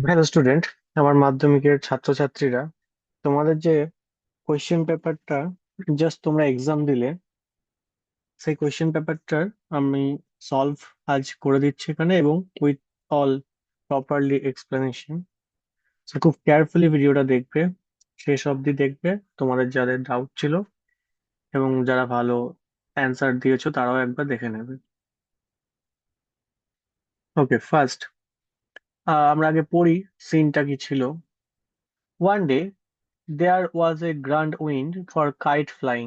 Hello student, আমার মাধ্যমিকের ছাত্রছাত্রীরা, তোমাদের যে কোয়েশ্চেন পেপারটা জাস্ট তোমরা এক্সাম দিলে, সেই কোয়েশ্চেন পেপারটার আমি সলভ আজ করে দিচ্ছি এখানে, এবং উইথ অল প্রপারলি এক্সপ্লেনেশন। খুব কেয়ারফুলি ভিডিওটা দেখবে, শেষ অবধি দেখবে। তোমাদের যাদের ডাউট ছিল এবং যারা ভালো অ্যান্সার দিয়েছো তারাও একবার দেখে নেবে। ওকে, ফার্স্ট আমরা আগে পড়ি সিনটা কি ছিল। One day there was a grand wind for kite flying.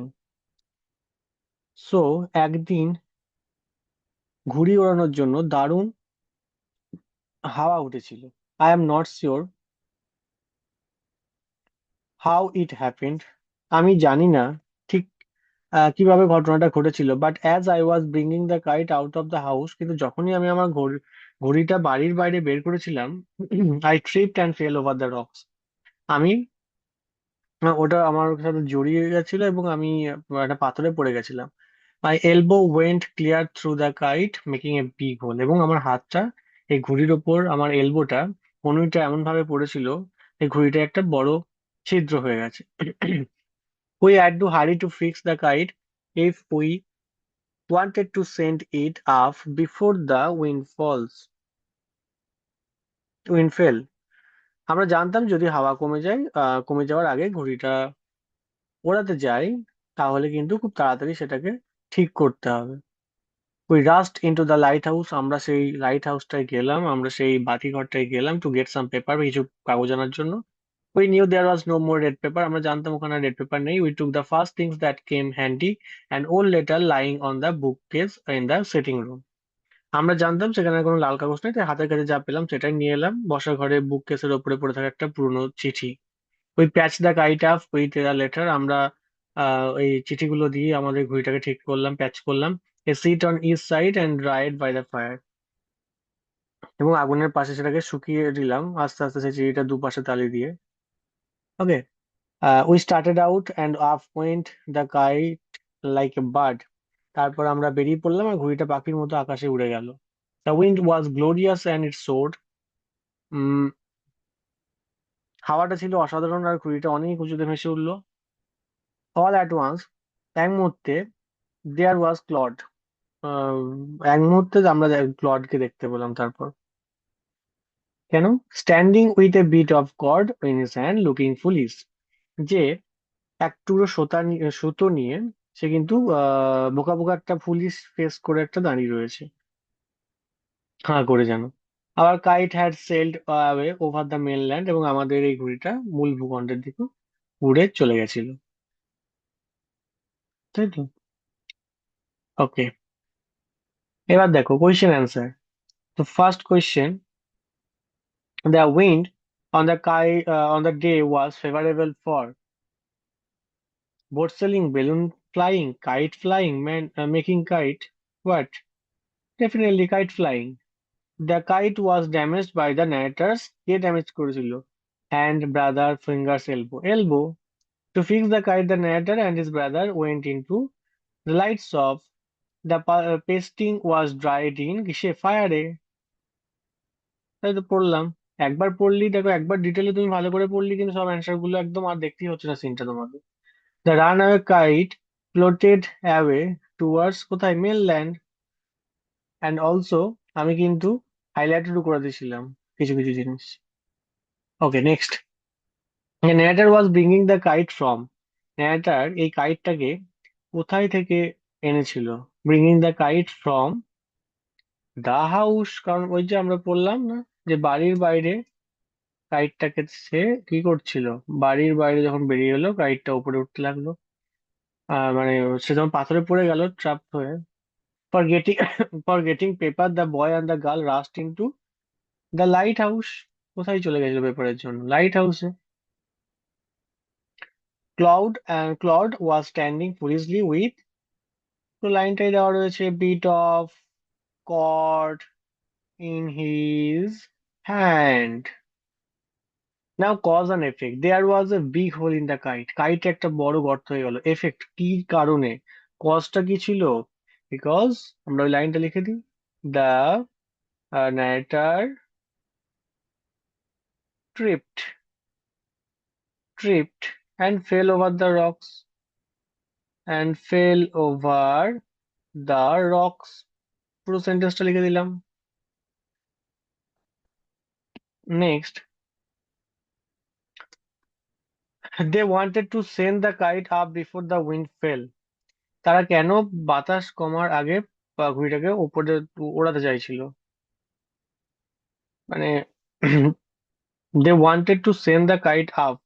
So একদিন ঘুড়ি ওড়ানোর জন্য দারুণ হাওয়া উঠেছিল। I am not sure how it happened. আমি জানি না ঠিক কিভাবে ঘটনাটা ঘটেছিল, but as I was bringing the kite out of the house, কিন্তু যখনই আমি আমার ঘড়িটা বাড়ির বাইরে বের করেছিলাম, I tripped and fell over the rocks. আমি ওটা আমার সাথে জড়িয়ে গেছিল এবং আমি একটা পাথরে পড়ে গেছিলাম। My elbow went clear through the kite making a big hole, এবং আমার হাতটা এই ঘুড়ির ওপর, আমার এলবোটা, কনুইটা এমন ভাবে পড়েছিল এই ঘুড়িটা একটা বড় ছিদ্র হয়ে গেছে। We had to hurry to fix the kite if we wanted to send it up before the wind fail. আমরা জানতাম যদি হাওয়া কমে যায়, কমে যাওয়ার আগে ঘুড়িটা ওড়াতে যাই, তাহলে কিন্তু খুব তাড়াতাড়ি সেটাকে ঠিক করতে হবে। We rushed into the lighthouse, আমরা সেই লাইট হাউসটায় গেলাম, আমরা সেই বাতি ঘরটায় গেলাম টু গেট সাম পেপার, কিছু কাগজ আনার জন্য। We knew there was no more red paper, আমরা জানতাম ওখানে রেড পেপার নেই। We took the first things that came handy, an old letter lying on the bookcase in the sitting room. আমরা জানতাম সেখানে কোনো লাল কাগজ নেই, তাই হাতের কাছে যা পেলাম সেটাই নিয়ে এলাম। বসার ঘরে বুক কেসের ওপরে পড়ে থাকা একটা পুরনো চিঠি। We patch the kite up with the letter, আমরা ওই চিঠিগুলো দিয়ে আমাদের ঘড়িটাকে ঠিক করলাম, প্যাচ করলাম। A sheet on each side and dried by the fire, এবং আগুনের পাশে সেটাকে শুকিয়ে দিলাম আস্তে আস্তে সেই চিঠিটা দুপাশে তালি দিয়ে। Okay, we started out and up went the kite like a bird. তারপর আমরা বেরিয়ে পড়লাম আর ঘুড়িটা পাখির মতো আকাশে উড়ে গেল। The wind was glorious and it sword. হাওয়াটা ছিল অসাধারণ আর ঘুড়িটা অনেক উঁচুতে ভেসে উঠলো। অল অ্যাট ওয়ান্স, এক মুহূর্তে, দেয়ার ওয়াজ ক্লড। এক মুহূর্তে আমরা ক্লডকে দেখতে পেলাম। তারপর কেন? Standing with a bit of cord in his hand looking foolish, যে এক টুকরো সুতো নিয়ে সে কিন্তু বোকা বোকা একটা পুলিশ ফেস করে একটা দাঁড়িয়ে রয়েছে, হাঁ করে যেন। আবার kite had sailed away over the mainland, এবং আমাদের এই ঘুড়িটা মূল ভূখণ্ডের দিকে উড়ে চলে গেছিল। তাই তো? ওকে, এবার দেখো কোয়েশ্চেন অ্যান্সার। তো first question, the wind on the day was favorable for boat sailing, balloon flying, kite flying, making kite. What? Definitely kite flying. The kite was damaged by the narrators. K damage করেছিল? Hand, brother, fingers, elbow. To fix the kite, the narrator and his brother went into the lights of the pasting was dried in কিসে? ফায়ারে। তাই তো পড়লাম। একবার পড়লি দেখো, একবার ডিটেলে তুমি ভালো করে পড়লি, কিন্তু সব অ্যান্সার গুলো একদম আর দেখতেই হচ্ছে না সিনটা তোমাকে। The runaway kite floated away towards কোথায়? মেনল্যান্ড। অ্যান্ড অলসো, আমি কিন্তু হাইলাইটেডও করে দিয়েছিলাম কিছু কিছু জিনিস। Okay, next. Netar was bringing the kite from, Netar এই কাইটটাকে কোথায় থেকে এনেছিল? Bringing the kite from the house, কারণ ওই যে আমরা বললাম না যে বাড়ির বাইরে কাইটটাকে সে কি করছিল, বাড়ির বাইরে যখন বেরিয়ে এলো কাইটটা উপরে উঠতে লাগলো। মানে সে যখন পাথরে পড়ে গেল ট্রাপ হয়ে। For getting for getting paper the boy and the girl rushed into the lighthouse, কোথায় চলে গেছিল পেপারের জন্য? লাইট হাউসে। Claude was standing furiously with, তো লাইনটাই দেওয়া রয়েছে, bit of cord in his hand. Now cause and effect, there was a big hole in the kite, কাইটে একটা বড় গর্ত হয়ে গেল। এফেক্ট কি কারণে? কজটা কি ছিল? বিকজ, আমরা ওই লাইনটা লিখে দিই, the narrator tripped, tripped and fell over the rocks and fell over the rocks. পুরো সেন্টেন্সটা লিখে দিলাম। Next, they wanted to send the kite up before the wind fell. তারা কেন বাতাস কমার আগে ঘুড়িটাকে উপরে ওড়াতে চাইছিল? মানে they wanted to send the kite up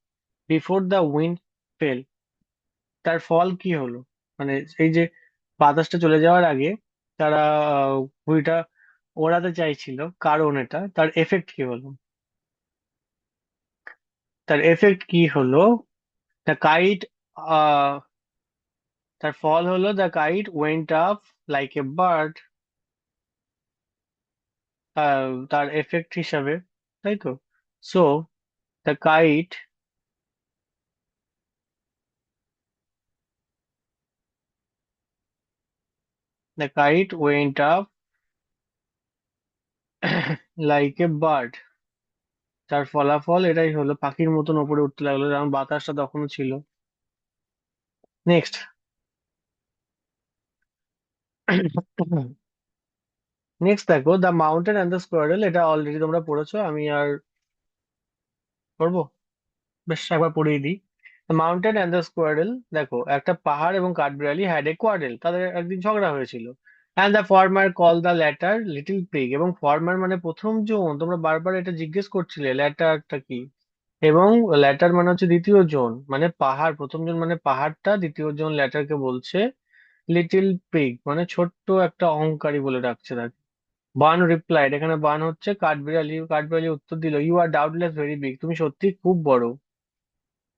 before the wind fell. তার ফল কি হলো? মানে এই যে বাতাসটা চলে যাওয়ার আগে তারা আহ, ঘুড়িটা ওড়াতে চাইছিল, কারণ এটা তার এফেক্ট কি হলো? তার এফেক্ট কি হলো? দ্য কাইট, তার ফল হলো the kite went up like a bird. তার এফেক্ট হিসাবে, তাই তো? So the kite, the kite went up like a bird. তার ফলাফল এটাই হলো, পাখির মতন উপরে উঠতে লাগলো, যেমন বাতাসটা তখনও ছিল। নেক্সট, নেক্সট দেখো, the mountain and the squirrel. এটা অলরেডি তোমরা পড়েছো, আমি আর পড়বো? বেশ, একবার পড়িয়ে দিই। The mountain and the squirrel. দেখো, একটা পাহাড় এবং কাঠবিড়ালি হ্যাড এ কোয়ারেল, তাদের একদিন ঝগড়া হয়েছিল। And the former call the latter little pig. এবং ফর্মার মানে প্রথম জন, তোমরা বারবার এটা জিজ্ঞেস করছিলে ল্যাটারটা কি। এবং ল্যাটার মানে হচ্ছে দ্বিতীয় জন, মানে পাহাড়, প্রথম জন মানে পাহাড়টা, দ্বিতীয় জন ল্যাটারকে বলছে লিটল পিগ, মানে ছোট্ট একটা অহংকারী বলে ডাকছে তাকে। বান রিপ্লাইড, এখানে বান হচ্ছে কাঠবিড়ালি। কাঠবিড়ালি উত্তর দিল, you are doubtless very big, তুমি সত্যি খুব বড়।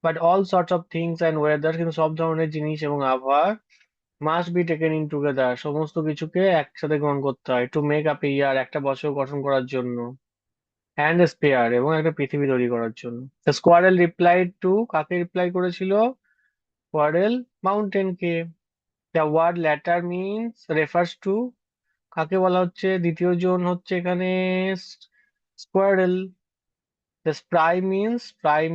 But all sorts of things and weather, কিন্তু সব ধরনের জিনিস এবং আবহাওয়া must be taken in together, সমস্ত কিছুকে একসাথে গ্রহণ করতে হয়, to make up a year, একটা বছর গঠন করার জন্য, অ্যান্ড স্পেয়ার, এবং একটা পৃথিবী তৈরি করার জন্য। স্কোয়ারেল রিপ্লাইড টু, কাকে রিপ্লাই করেছিল? স্কোয়ারেল মাউন্টেন কে। The word latter means refers to, কাকে বলা হচ্ছে? দ্বিতীয় জন হচ্ছে এখানে squirrel. The spry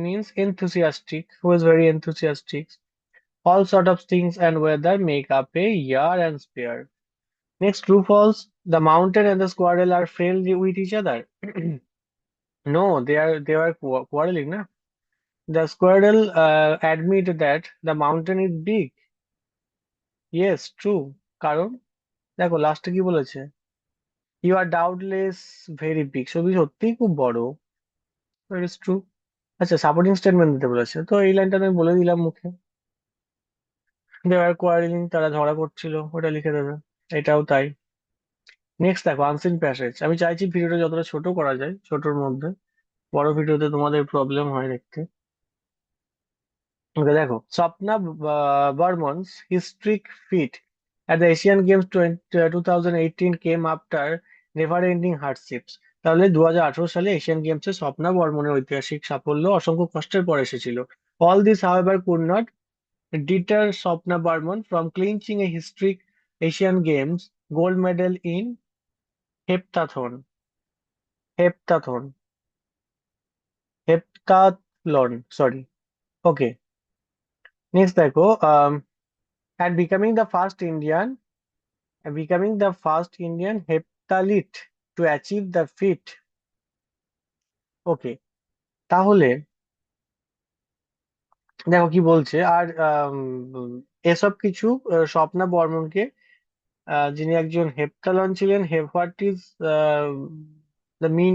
means enthusiastic, who is very enthusiastic. All sort of things and weather make up a year and spare. Next, true false. The mountain and the squirrel are friendly with each other. No, they were quarreling, na? The squirrel admit that the mountain is big. Yes, true. কারণ দেখো লাস্টে কি বলেছে? You are doubtless very big. তুমি সত্যিই খুব বড়। That is true. আচ্ছা, সাপোর্টিং স্টেটমেন্ট দিতে বলেছে, তো এই লাইনটা আমি বলে দিলাম মুখে। দে আর কোয়ারেলিং, তারা ঝগড়া করছিল, ওটা লিখে দেবে। এটাও তাই। নেক্সট দেখো, আনসিন প্যাসেজ। আমি চাইছি ভিডিওটা যতটা ছোট করা যায়, ছোটর মধ্যে। বড় ভিডিওতে তোমাদের প্রবলেম হয় দেখতে। ওকে, দেখো, Swapna Barman's historic feat at the Asian Games 2018 came after never ending hardships. তাহলে 2018 সালে এশিয়ান গেমসে স্বপ্না বর্মনের ঐতিহাসিক সাফল্য অসংখ্য কষ্টের পর এসেছিল। All this however could not deter Swapna Burman from clinching a historic Asian Games gold medal in heptathlon. Heptathlon. Heptathlon. Sorry. Okay. Next দেখো, and becoming the first Indian heptathlete to achieve the feat. Okay. তাহলে দেখো কি বলছে। আর এসব কিছু স্বপ্না বর্মনকে, যিনি একজন heptathlon ছিলেন। What is the mean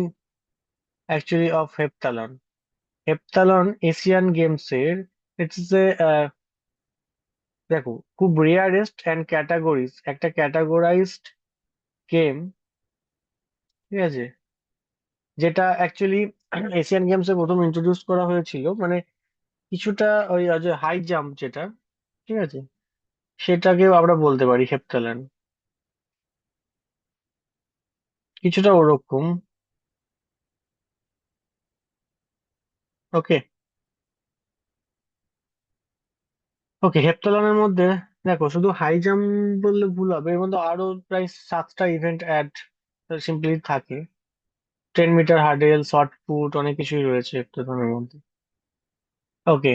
actually of heptathlon? Heptathlon Asian গেমসের, ইটস এ, দেখো, খুব রেয়ারেস্ট অ্যান্ড ক্যাটাগরিজ, একটা ক্যাটাগরাইজড গেম, ঠিক আছে, যেটা অ্যাকচুয়ালি এশিয়ান গেমসে প্রথম ইন্ট্রোডিউস করা হয়েছিল। মানে কিছুটা ওই যে হাই জাম্প যেটা, ঠিক আছে, সেটাকেও আমরা বলতে পারি হেপ্তালন, কিছুটা ওরকম। ওকে, ওকে, হেপ্তালনের মধ্যে দেখো, শুধু হাই জাম্প বললে ভুল হবে, এর মধ্যে আরো প্রায় 7টা ইভেন্ট অ্যাড সিম্পলি থাকে। 10 মিটার হার্ডেল, শর্ট পুট, অনেক কিছুই রয়েছে হেপ্টাথনের মধ্যে। Okay,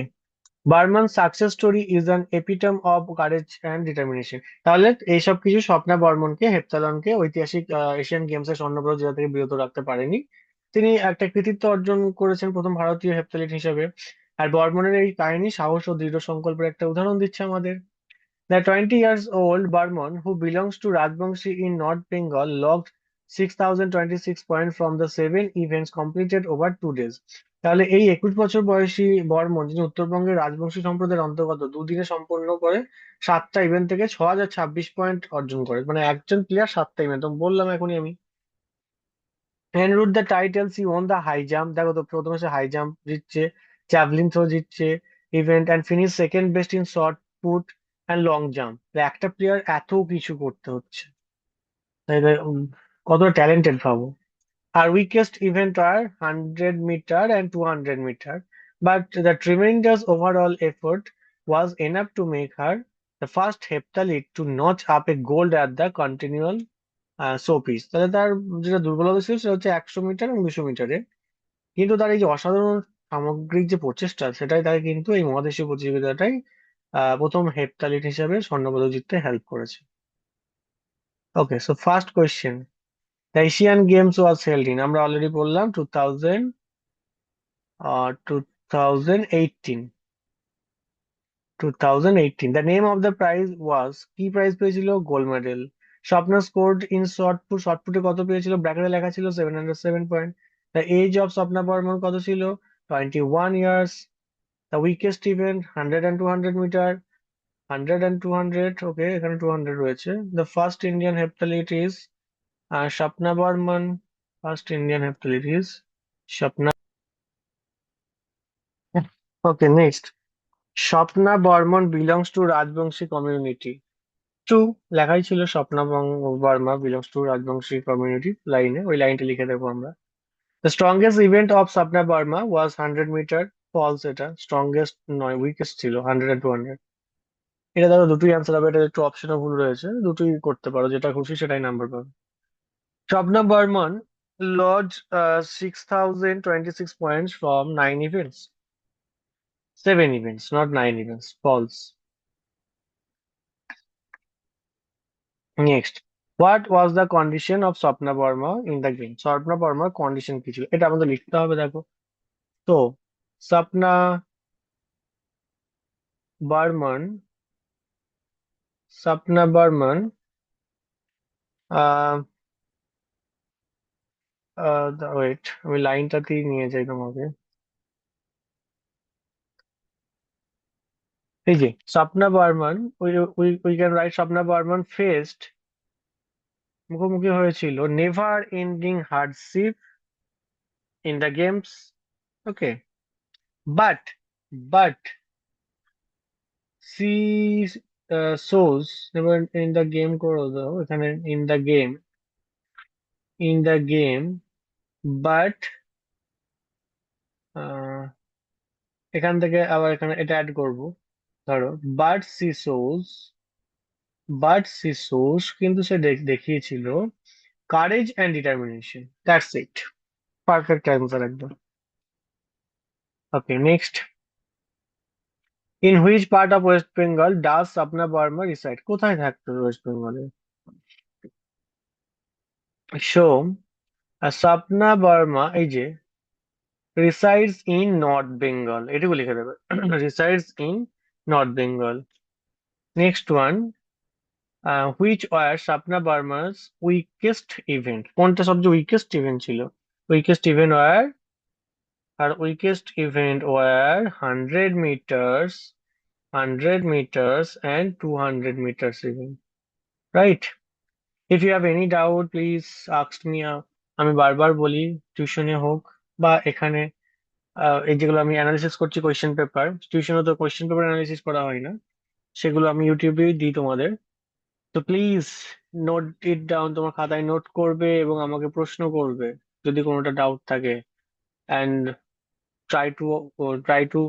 Barman success story is an epitome of courage and determination. তাহলে এইসব কিছু স্বপ্না বর্মনকে, হেপ্তালনকে ঐতিহাসিক এশিয়ান গেমসের স্বর্ণপদক জেতা থেকে বিরত রাখতে পারেনি। তিনি একটা কৃতিত্ব অর্জন করেছেন প্রথম ভারতীয় হেপ্তালিট হিসেবে। আর বর্মনের এই কাহিনী সাহস ও দৃঢ় সংকল্পের একটা উদাহরণ দিচ্ছে আমাদের। The 20 years old Burman, who belongs to Rajbangshi in North Bengal, logged 6,026 points from the 7 events completed over 2 days. তাহলে এই 21 বছর বয়সী বর্মন, যিনি উত্তরবঙ্গের রাজবংশী সম্প্রদায়ের অন্তর্গত, দুদিনে সম্পন্ন করে 7টা ইভেন্ট থেকে 6,026 পয়েন্ট অর্জন করে। মানে একজন প্লেয়ার 7টা ইভেন্ট, তো বললাম এখনই আমি। En route the titles, he won the high jump, দেখো তো প্রথমে সে হাই জাম্প জিতছে, জ্যাভলিন থ্রো জিতছে event, and finish second best in shot put and long jump. একটা প্লেয়ার এত কিছু করতে হচ্ছে, তাহলে কতটা ট্যালেন্টেড ভাবো। Our weakest event are 100 meter and 200 meter, but the tremendous overall effort was enough to make her the first heptathlete to notch up a gold at the continual showpiece. তাহলে তার যেটা দুর্বলতা ছিল সেটা হচ্ছে 100 মিটার এবং 200 মিটারে, কিন্তু তার এই যে অসাধারণ সামগ্রিক যে প্রচেষ্টা, সেটাই তাকে কিন্তু এই মহাদেশীয় প্রতিযোগিতাটাই প্রথম হেপ্তালিট হিসেবে স্বর্ণপদক জিততে হেল্প করেছে। Okay, so first question, the Asian games was held in, আমরা অলরেডি বললাম 2018, 2018. The name of the prize was, কি প্রাইজ পেয়েছিল? Gold medal. Swapna scored in shot put, shot পুটে কত পেয়েছিল? ব্র্যাকেটে লেখা ছিল 707 point. The age of Swapna Barman কত ছিল? 21 years. The weakest event 100 and 200 metre, 100 and 200, okay, এখানে 200 রয়েছে। The first Indian heptathlete is Swapna Barman, first Indian heptathlete is Swapna. Okay, next, Swapna Barman belongs to Rajbanshi community. True, লেখাই ছিল Swapna Varma belongs to Rajbanshi community, লাইনে ওই লাইনটা লিখে দেবো আমরা। The strongest event of Swapna Barma was 100 metre, false, এটা স্ট্রংগেস্ট নয়, উইকেস্ট ছিল 100 and 200। এটা ধরো দুটোই অ্যান্সার হবে, এটা একটু অপশনে ভুল রয়েছে, দুটোই করতে পারো, যেটা খুশি সেটাই নাম্বার পাবে। Swapna Barman logs 6,026 points from 9 events, 7 events, not 9 events, false. Next, what was the condition of Swapna Barma in the game? Swapna বর্মার কন্ডিশন কি ছিল, এটা আমাদের লিখতে হবে, দেখো তো। স্বপ্না বর্মন, স্বপ্না বর্মন, আহ ওয়েট, আমি লাইনটাতেই নিয়ে যাই তোমাকে। এই যে Swapna Barman, we can write, Swapna Barman faced, মুখোমুখি হয়েছিল never ending hardship in the games. Okay, but but she shows never in the game করো দাও এখানে, in the game but এখান থেকে আবার এখানে এটা অ্যাড করব, ধরো but she shows, কিন্তু সে দেখিয়েছিল courage and determination, that's it, perfect answer একদম। Okay, next, in which part of West Bengal does Swapna Barma reside? কোথায় থাকতো ওয়েস্ট বেঙ্গলে? সো স্বপ্না বর্মা, এই যে resides in North Bengal, এটুকু লিখে দেবে resides in North Bengal. Next one, which were Sapna Barma's weakest event? কোনটা সবচেয়ে weakest event ছিল? weakest event were, R weakest event were 100 meters, 100 meters and 200 meters event, right? If you have any doubt, please ask me. আমি বারবার বলি, টিউশনে হোক বা এখানে, এই যেগুলো আমি অ্যানালিসিস করছি কোয়েশ্চেন পেপার, টিউশনে তো কোয়েশ্চেন পেপার অ্যানালিসিস করা হয় না, সেগুলো আমি ইউটিউবে দিই তোমাদের। তো প্লিজ নোট ইট ডাউন, তোমার খাতায় নোট করবে এবং আমাকে প্রশ্ন করবে যদি কোনোটা ডাউট থাকে। And try to try to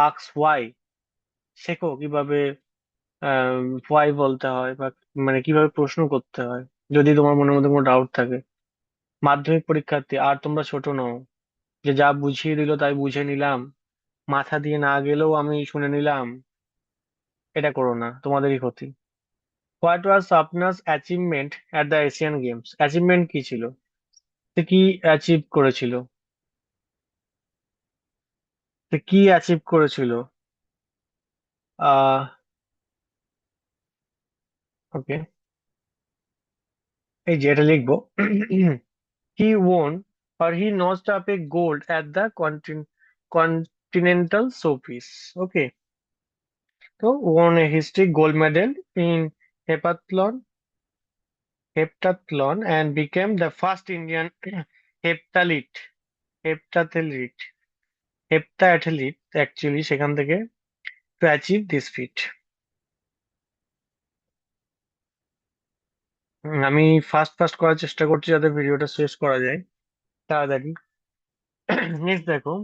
ask why, শেখো কিভাবে ওয়াই বলতে হয়, বা মানে কিভাবে প্রশ্ন করতে হয় যদি তোমার মনের মধ্যে কোনো ডাউট থাকে। মাধ্যমিক পরীক্ষার্থী, আর তোমরা ছোট নও যে যা বুঝিয়ে দিল তাই বুঝে নিলাম, মাথা দিয়ে না গেলেও আমি শুনে নিলাম। এটা করো না, তোমাদেরই ক্ষতি। What was স্বপ্নাস achievement at the Asian games? Achievement কি ছিল? সে কি অ্যাচিভ করেছিল? সে কি অ্যাচিভ করেছিল? আহ ওকে, এই যে এটা লিখবো। হি won or he notched up a gold at the continental showpiece. Okay, so won a history gold medal in heptathlon, heptathlon and became the first Indian heptathlete, heptathlete, heptathlete actually সেখান থেকে to achieve this feat. আমি fast fast করার চেষ্টা করছি যাতে ভিডিওটা শেষ করা যায় তাড়াতাড়ি। নেক্সট দেখো,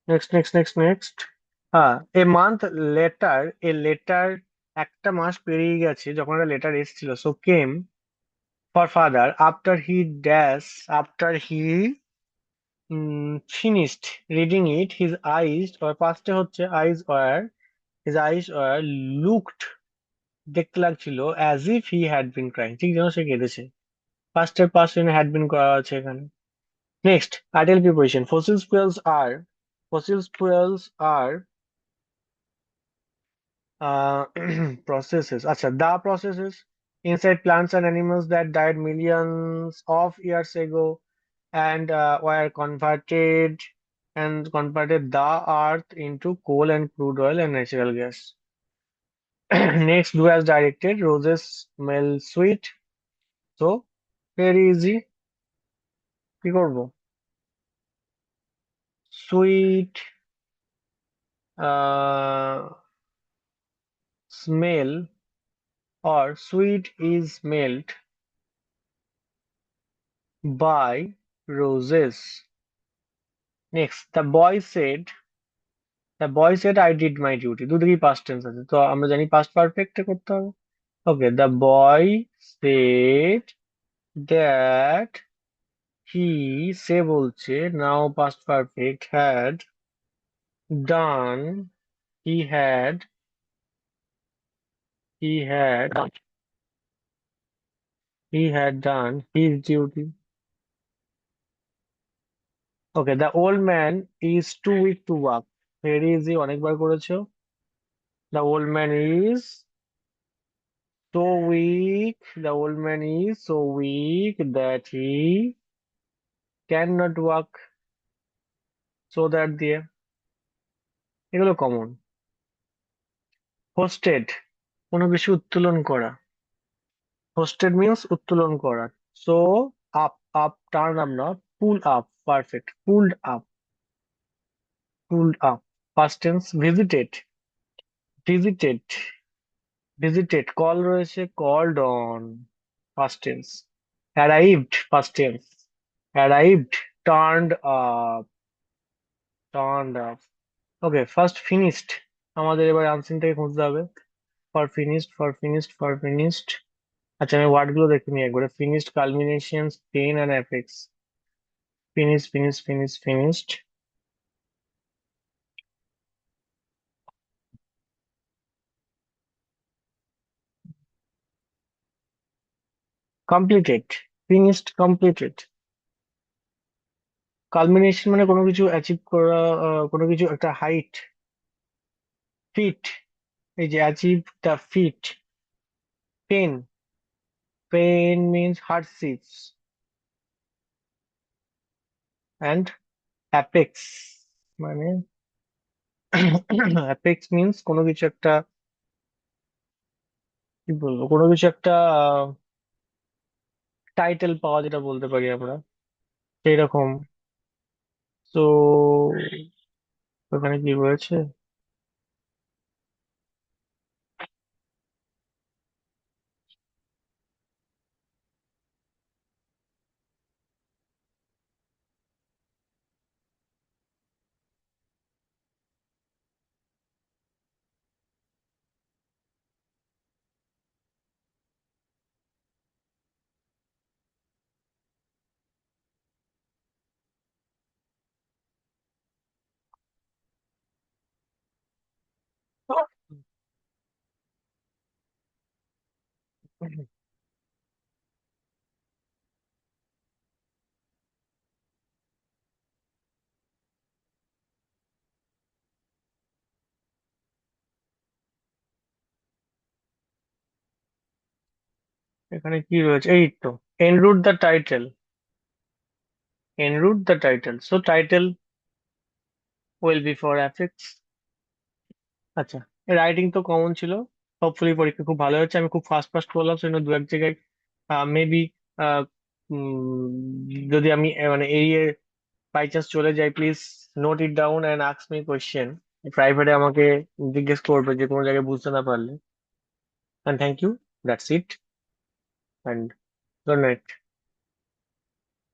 নেক্সট। হ্যাঁ, a month later, a letter, একটা মাস পেরিয়ে গেছে যখন একটা লেটার এসেছিল, so came for father after he dash, after he finished reading it his eyes, ওর পাস্টে হচ্ছে eyes were, his eyes were looked, দেখতে লাগছিল as if he had been crying, ঠিক যেন সে কেঁদেছে। পাস্টের পাস্ট হ্যাড বিন করা আছে এখানে। Next, ideal preposition, fossils fuels আর uh, processes. Acha, the processes inside plants and animals that died millions of years ago and were converted the earth into coal and crude oil and natural gas. Next, do as directed. Roses smell sweet. So, very easy. কি করবো? Sweet uh, smell or sweet is smelled by roses. Next, I did my duty. দুদিকেই past tense আছে, তো আমরা জানি past perfect এ করতে হবে। Okay, the boy said that he, সে বলছে, now past perfect, had done, he had, he had, he had done his duty. Okay, the old man is too weak to walk. Very easy, অনেকবার করেছো। The old man is the old man is so weak that he cannot walk, so that দিয়ে এগুলো common. Hosted, কোনো কিছু উত্তোলন করা। Hosted means উত্তোলন করা। সো আপ, টার্ন আপ না, pull up, perfect, pulled up, past tense. Visited, call রয়েছে, called on, past tense. Arrived, past tense, arrived. Turned up, turned up. Okay, first finished, আমাদের এবার আনসিন থেকে খুঁজতে হবে। For finished. আচ্ছা, আমি word গুলো দেখে নিই একবারে। Finished, culmination, pen and apex. Finished, completed, completed. Culmination মানে কোনো কিছু অ্যাচিভ করা, কোনো কিছু একটা হাইট। ফিট, এই যে achieve the feat. Pain, means hardships. And apex মানে অ্যাপেক্স মিনস কোনো কিছু একটা, কি বলবো, কোনো কিছু একটা টাইটেল পাওয়া, যেটা বলতে পারি আমরা সেই রকম। তো ওখানে কি রয়েছে? এখানে কি রয়েছে, এই তো, enroute the title, enroute the title, so title will be for affix. আচ্ছা, রাইটিং তো কমন ছিল, হোপফুলি পরীক্ষা খুব ভালো হচ্ছে, আমি খুব ফাস্ট ফাস্ট করলাম সেজন্য দু এক জায়গায় মেবি যদি আমি মানে এড়িয়ে বাই চান্স চলে যাই, please note it down and ask me question, প্রাইভেটে আমাকে জিজ্ঞেস করবে যে কোনো জায়গায় বুঝতে না পারলে। And thank you, that's it, and good night.